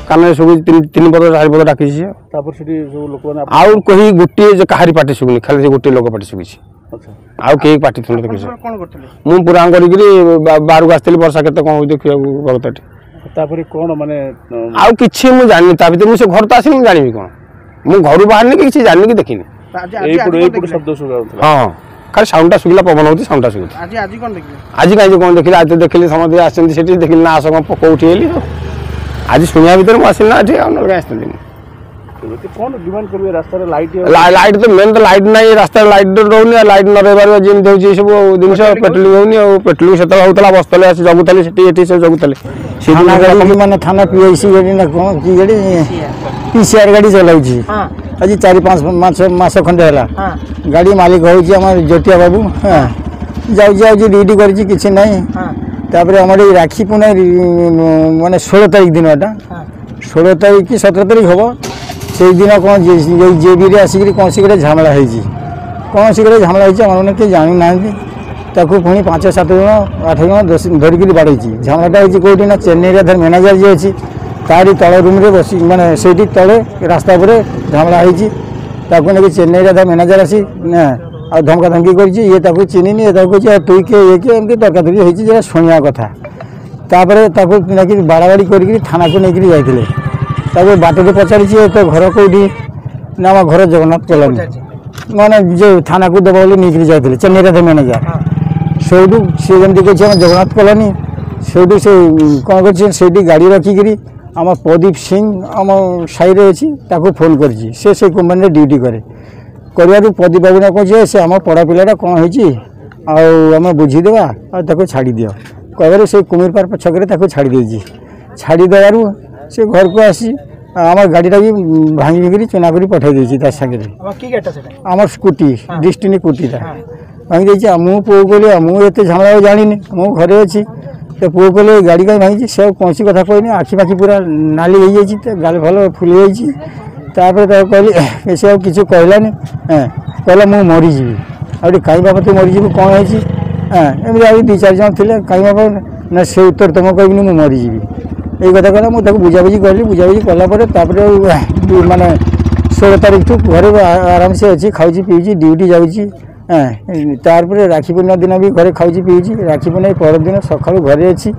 कान शुभु तीन पद 4 पद डाकी आउ कहीं गोटे कहारी पार्टी शुभुनी खाली गोटे लोक पार्टी शुभुची आउ कहीं पार्टी थोड़े देखी मुझे पूरा बाहर को आसती वर्षा के कौन देखा बगत कौन माने आउ कि मुझे जानी ता भर मुझे घर तो आसनी जानी कौन मुझे घर बाहर कि जानी कि देखनी हाँ खाली साउंडा शुक्ला पवन होती साउंडा शुक्ला आज कहीं कौन देखिए आज तो देखिए समझ आसती देखिए ना आस कौटी आज शुणा भितर मुझे कौन डिमांड करिवे रास्ता रे लाइट तो मेन तो लाइट नहीं रास्ता लाइट रोनी लाइट न रहबार जेम देउची सब जिंस पेट्रोल होनी और पेट्रोल सेता होतला बस्तले आसी जगुतले सेठी एठी सब जगुतले थाना गाड़ी माने थाना पीआईसी गाड़ी ना कोन की गाड़ी पीसीआर गाड़ी चलाउची हां आज 4-5 मास खंडे हला हां गाड़ी मालिक होउची हमर जोटिया बाबू हां जाउ ड्यूटी करची किछि नहीं हां तापरे हमर राखी पुने माने 16 तारीख दिन एटा 16 तारीख की 17 तारीख होबो से दिन कौन जेबी आसिक कौन सी झमेला कौन सी झमेला मैंने किए जानी ना पुणी 5-7 जन 8 जन धरिकी बाड़े झमेलाटा कौटी ना चेन्नई धर मैनेजर जी अच्छी तारी तल रूम रे बस माने से तले रास्ता पर झमेला नहीं चेन्नई धर मैनेजर आसी आ धमका धमकी कर चिन्हनी ये कह तु किए ये किए एमती तर्कतरी होती शुणा कथा बाड़ाबाड़ी कर थाना को लेकिन जाते बाटे पचारि तो घर कौटी ना आम घर जगन्नाथ कॉलोनी माने जो थाना को देव बोली नहीं जाते चेन्नई थे मैनेजर सेठू सी जमी कही जगन्नाथ कॉलोनी सेठू से कौन कर गाड़ी रखिकी आम प्रदीप सिंह आम साई अच्छी फोन कर कंपनी ड्यूटी करे प्रदीप बाबू ना कहे से आम पड़ा पिलाटा कौन होम बुझीदेवा आ छाड़ी दियो कह से कुमिर पार छक छाड़ी छाड़देवर से घर को आसी आम गाड़ी भी भांगी चुना कर पठाई सागे आम स्कूटी डिस्टिनी स्कूटीटा भांगी मु पुओ कहली मुझे झमेला जानी मु घरे अच्छी तो पुओ कहले गाड़ी कहीं भांगी से कौन कथा कहनी आखि पाखि पूरा नाली हो जाए गाल भल फुली जापर कहली से किसी कहलानी कहला मु मरीजी आगे कहीं बाबा तू मरीजी कौन है एमती आ 2-4 जन थे कहीं बाबा ना से उत्तर तुम कहनी मु मरीजी ये कथा कहला मुझे बुझाबुझी कली बुझाबुझी कलापर माने 16 तारीख तू घर आराम से अच्छी खाऊँ पीऊँ ड्यूटी जाऊँगी तार राखी पूर्णिमा दिन भी घरे खाऊँ पीऊँ राखी पूर्णिमा परदिन सका घरे अच्छी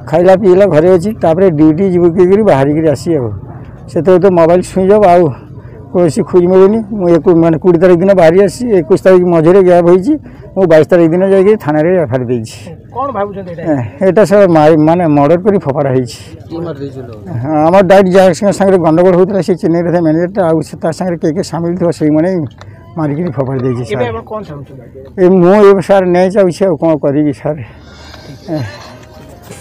खाइला पीला घरे अच्छी ड्यूटी जीव बाहरिक आसी से तो मोबाइल स्विच ऑफ आउ कौन खोज मिलूनी मुझे माने 20 तारीख दिन बाहरी आसी 21 तारीख मझे गैप होती मु 22 तारीख दिन जाकि थाना रे एफआईआर देछि एटा सब माने मर्डर करी फपाड़ा आम डायरेक्ट जहाँ संगे गंडगोल होता से चेन्नई रे मैनेजर आउ संगे के सामिल थो से मैंने मारिकी फपाड़ी देछि मु सार नहीं चाहूँ कौन करी सार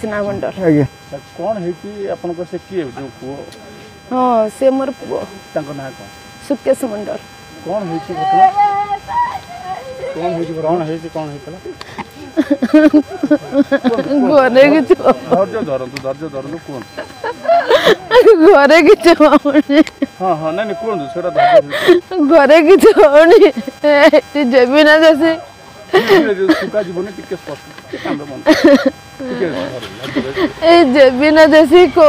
आज्ञा कौन है से किए हाँ से मोर पुओ तांको ना सुकेश मंडल कौन होइछि कौन हेतला घरे कि धैर्य धरंतु कोन घरे कि हां हां नहीं कोन सेटा धैर्य घरे कि जेबी ना जैसे सुका जीवन टिके स्पष्ट काम मन ए जेबी ना जैसे को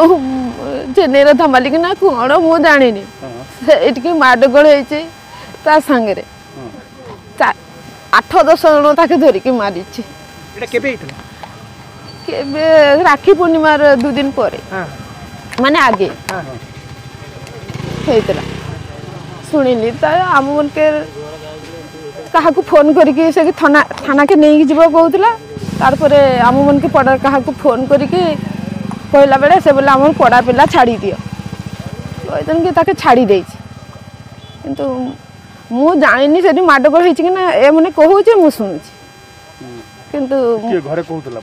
चेन्नई रे थमाली ना कौन मु जानी से माडगोल होता सांगे 8-10 जन ताके धरिकी मारी राखी पूर्णिमा 2 दिन पर माने आगे होता शुणिली आम मन के क्या फोन करके से थाना के नहीं जीव कहला तार आम मन के पड़ा क्या फोन करके कहला बेले से बोले आम पड़ा पिला छाड़ी दियो कहते कि छाड़ी दे किंतु मु जानी से माडगोल होना ए मैंने कहूँ मु शुणुची किंतु घरे कहूला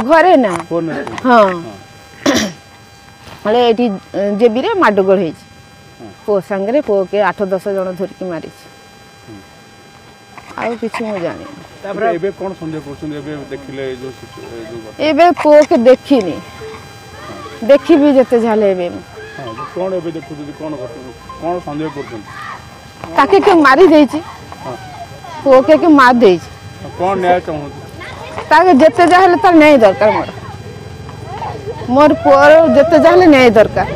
घरे ना हाँ ये जेबी रे माडगोल हो पो सांगे पो के 8-10 जन धरिकी मारी आउ किसी मु जानी एबे कोन संदेह करछन एबे देखिले जो एबे पो के देखिनी देखी भी जते झाले एबे हां कोन एबे देखु जदी कोन संदेह करछन ताके के मारी देछि पो के मार देछि कोन न्याय चाहू ताके जते जाहले त न्याय दरकार मोर मोर पुअर जेते जाहले न्याय दरकार